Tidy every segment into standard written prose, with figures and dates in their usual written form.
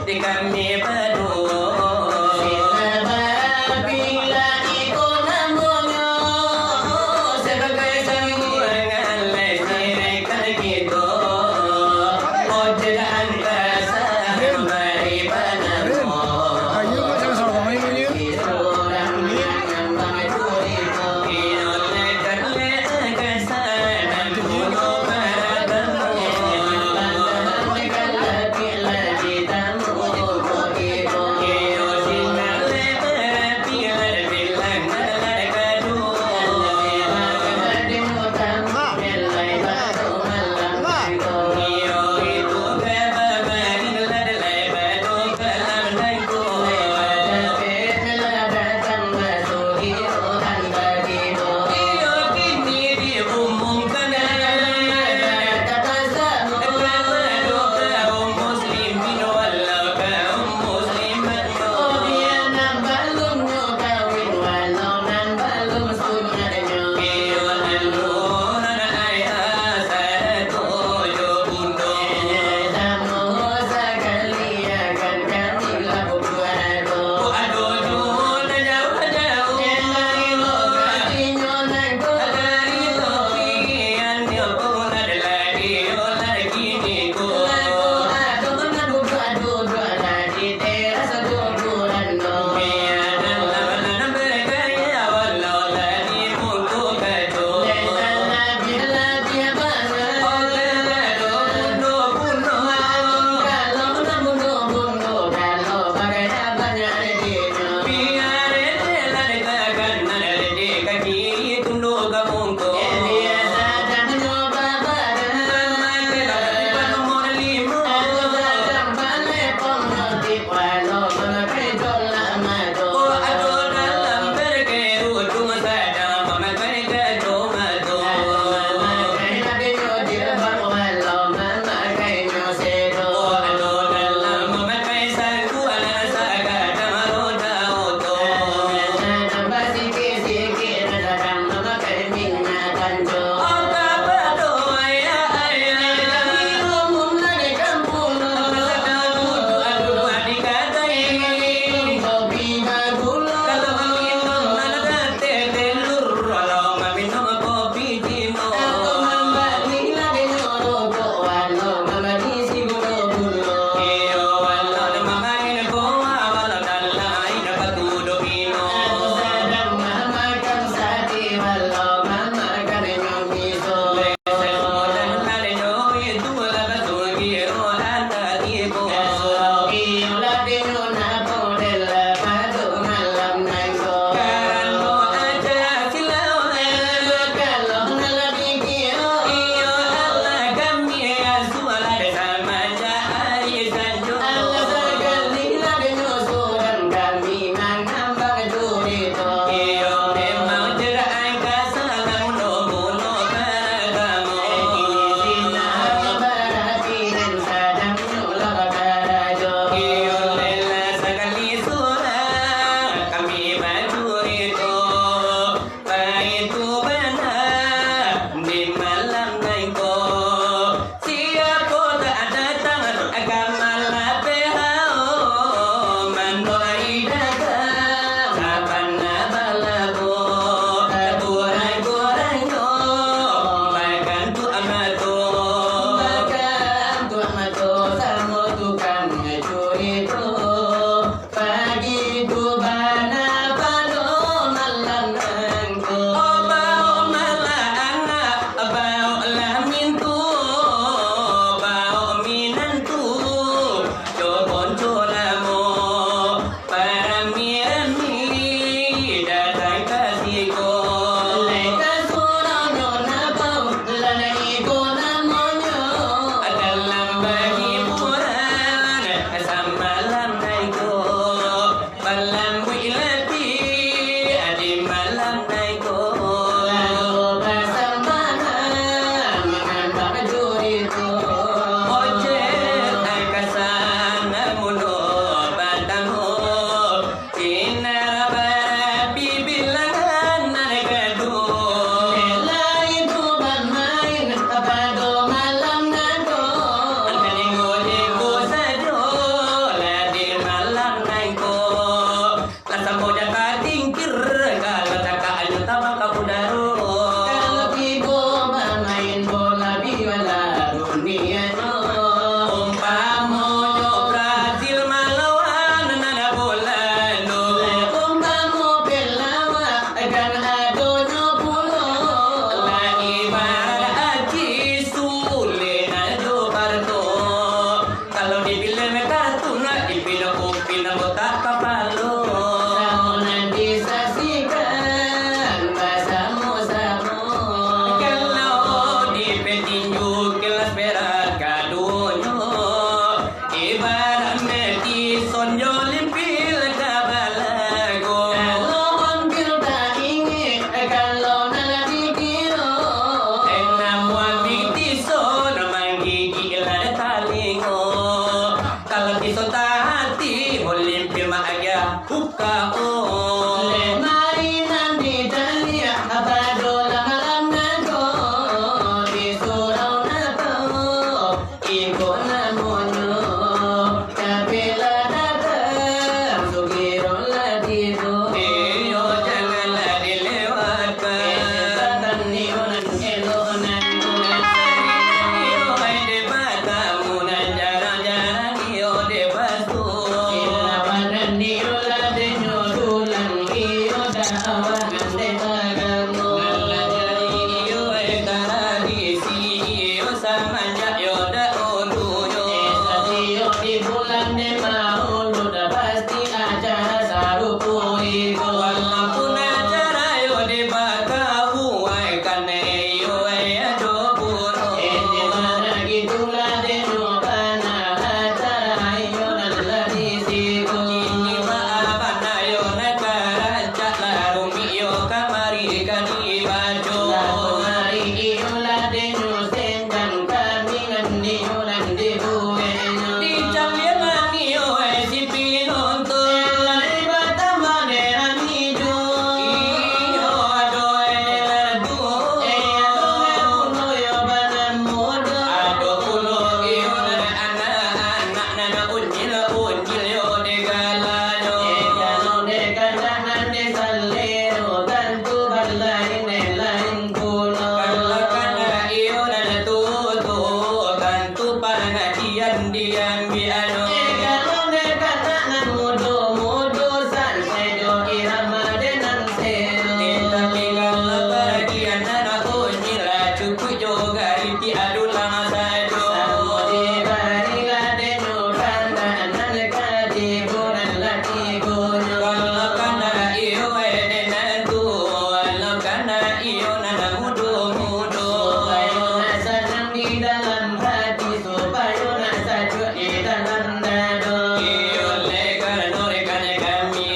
di kami berdua. Bila itu namanya sebagai sangguangan lesirkan kita. Ojek angkasa memberi penemu. Ayo kau jangan salah kau ini. namo tak papalu. Samunan disaksikan bersama-sama. Kalau di petinju kelas perak kadunyo, ibarat meti sonjo limpil kabalago. Kalau hampir tak ingin, kalau nak dikira, enam wabik tiso namang gigi lah talingo. Kalau tiso tak hati, limpil maaga buka o. Lemari nanti talia, apa dola malam nago, disurau nato, iko namono, kapila datang, sugiro latido. Iyo janganlah dilewatkan, kesempatan niunan elonan unan sarinan iyo ay debatamu nan jarang-jarang iyo debastu. Ilawanan niyo ladenyo tulang iyo dahawangan debagamu. Nalajari iyo ay taradisi iyo samanja yo dauduyo. Esa iyo di bulan de maulu da pasti acara sarupu iko. Walaupun acara yo debakahu ay kane iyo ay adopuro. Ende mana gitulah denyo kana acara iyo naladisiko. Kini maaban ayo nagkarancak larumi iyo kamari kanibajo. Kamari iyo ladenyo sendang kami nandiyo nandibuenyo. Di cambialan iyo ay si pinonto. Lari batamaneran nijo. Iyo adoy ladu. Adoy puno yo banamudo. Ado puno iyo na anak na unjil yo degalayo. Egalo degalahan de salero tantu balay nelain puno. Kalakana iyo na natuto tantu pangajian diam biano. Egalo degalahan mudo san sedo irama denan sedo. Kita tinggal bagian anak unjil cukup juga iti adulang sajo. Samudi barila denu kanda naneka di bulan lati gunyo. Kalau kana iyo edenan tu, kalau kana iyo nana mudo. Supaya nasanang di dalam hati, supaya nasajo di dalam dado. Iyo lekan norekan kami.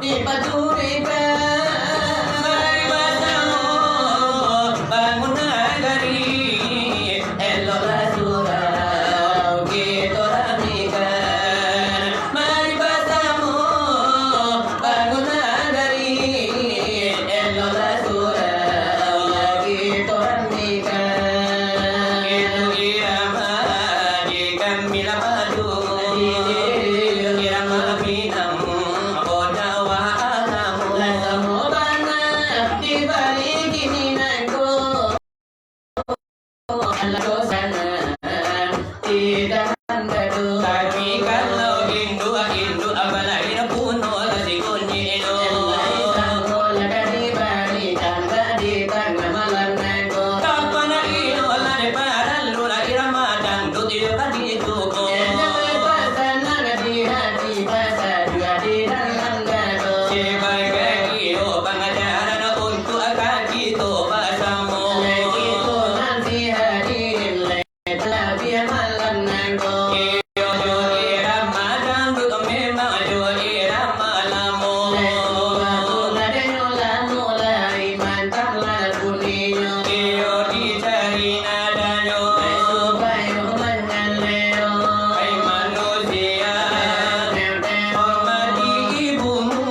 di Padurikan. Mari bersama bangun negeri, eloklah surau kita ramaikan. Mari bersama bangun negeri, eloklah surau kita ramaikan. Itu irama di Gambira Padu, irama Pinang, Odawa Alam, Lasamu Bana di balik Minangku. Alam sana tidak mandadu. Tapi kalau Hindu apalagi na puno la si kunyino. Bola kadi balikan di tengah malam nango. Kapan na ino la de paralu la irama dan tu tidak kadi tuko. Jangan pasana di hati pasar juga di dalam gado. Sebagai kiro pengajaran untuk akan kita bersama. Itu nanti hadirin lelah biar malam nango. Iyo jo irama dan tu memang jo irama lamo. Mula denyola mulai mantap lah bunyinya. Iyo dicari nadanya supaya mengaleo. Hai manusia, hormati ibumu,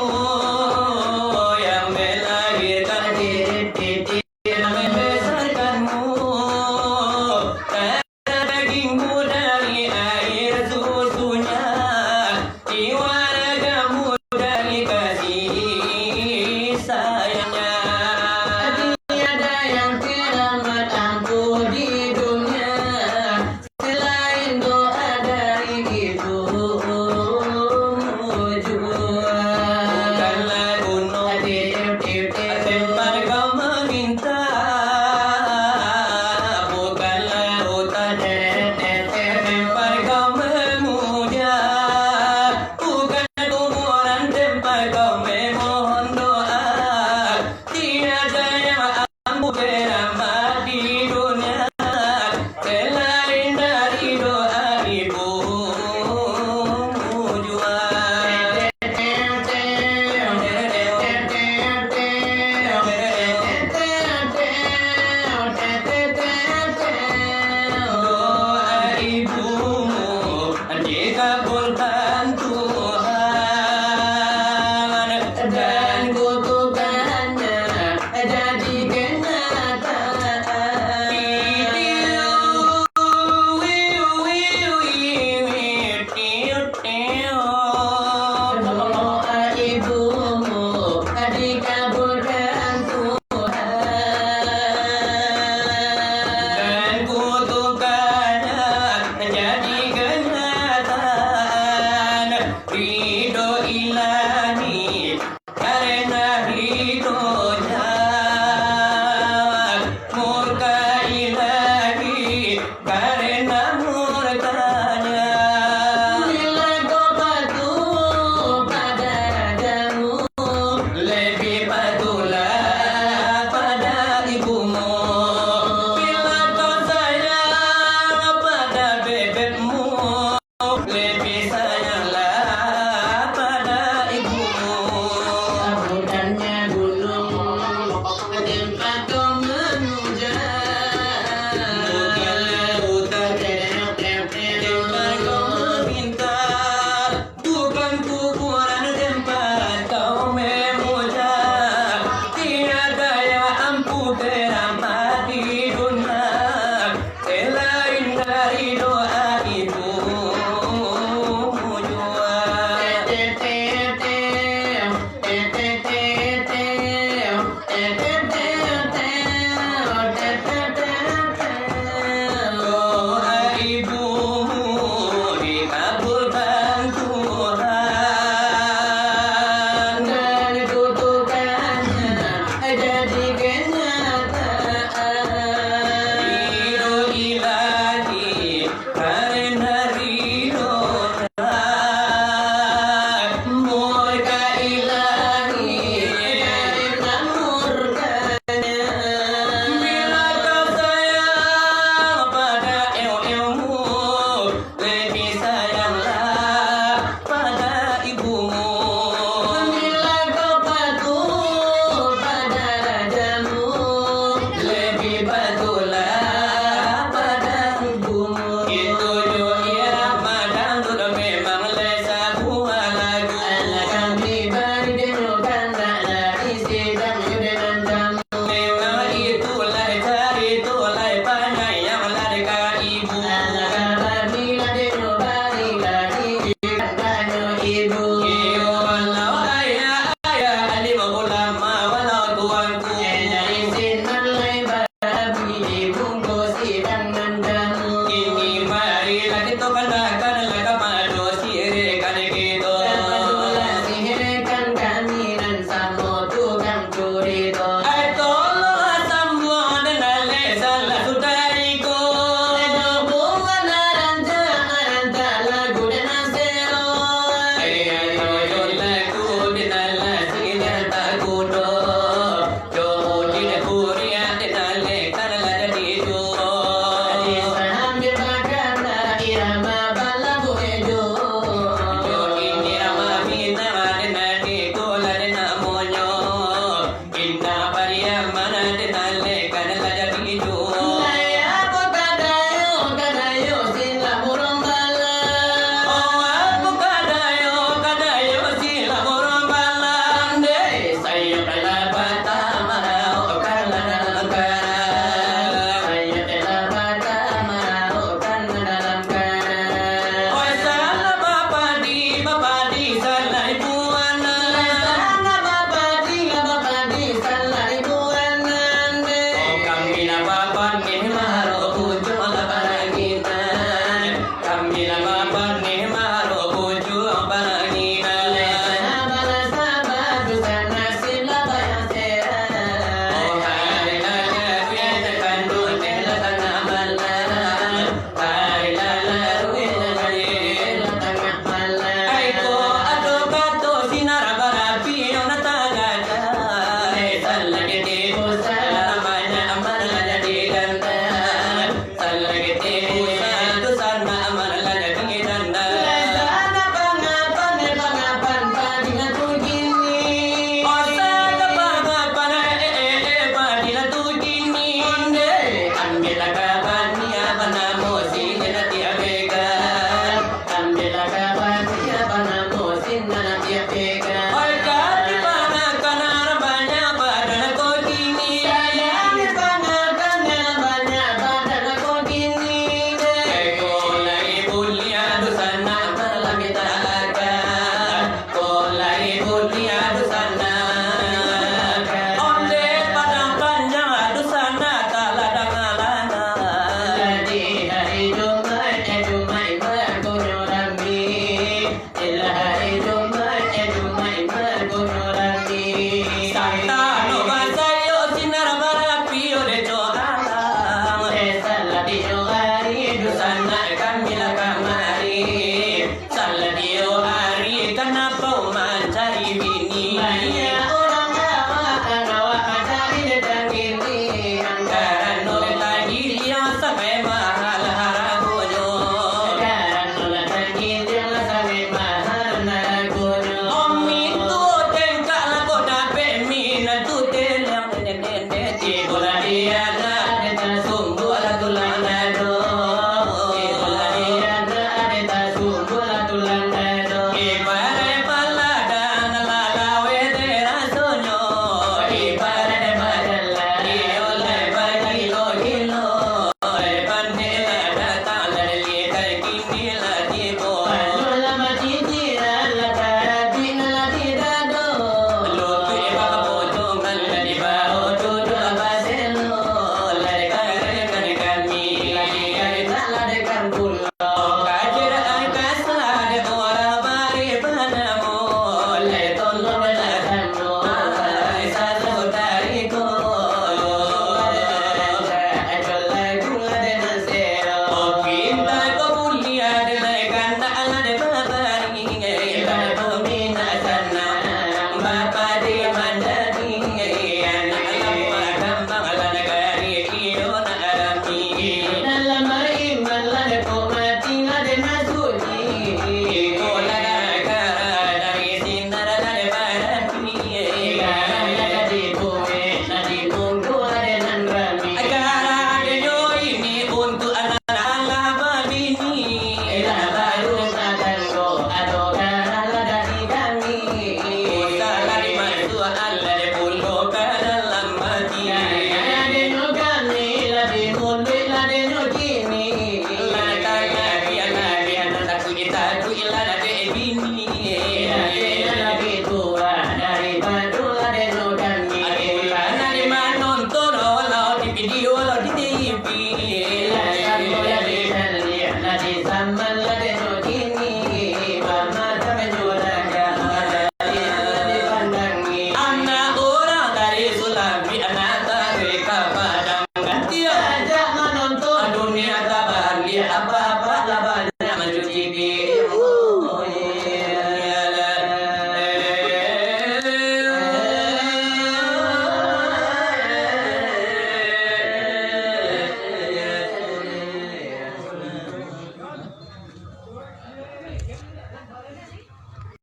ni mania